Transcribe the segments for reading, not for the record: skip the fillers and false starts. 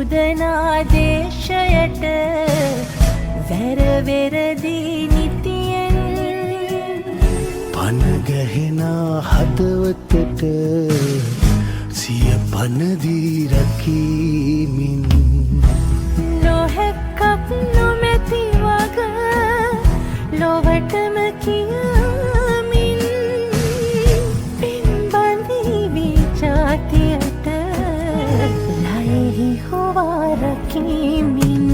සුදනාදේශයට වැරවෙරදී නිතියෙන් පනගහෙනා හදවතට සිය පනදී රකීමින් නොහැක්කක් නොමැති වග ලොවටම කියමින් පින්බඳීවි ජාතියට ලයෙහි හොවා රකීමින්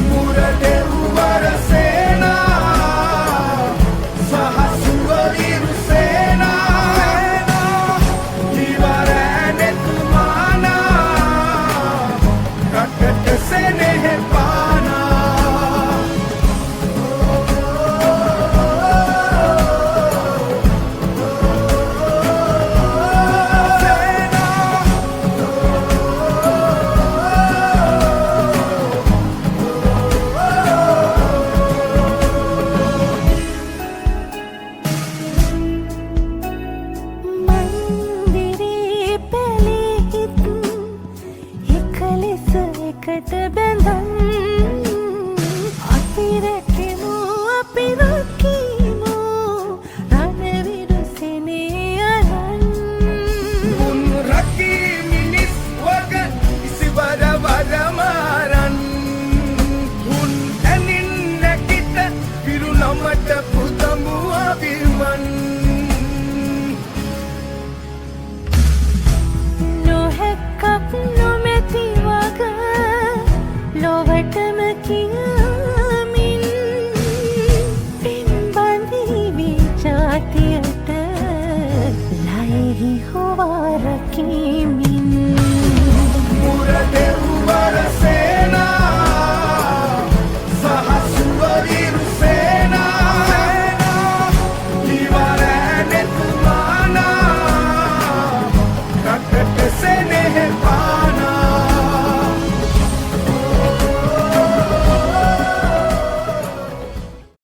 මුරදෙව්වර සේනා සහ සුවවිරු සේනා ඉවරැනෙතුමානා රටට සෙනෙහ පානා මන්දිරේ පැලෙහිත් එක ලෙස එකට බැඳන් අපි රැකෙමු අපි රකීමු රණවිරු සෙනේ අරන් උන් රකී මිනිස් වග ඉසිවර වරමාරන් උන් ඇනින් නැකිට පිරුණමට පුදමු අවිමන් නොහැක්කක් නොමැති වග ලොවටම කියමින් පින්බඳීවි ජාතියට ලයෙහි හොවා රකීමින්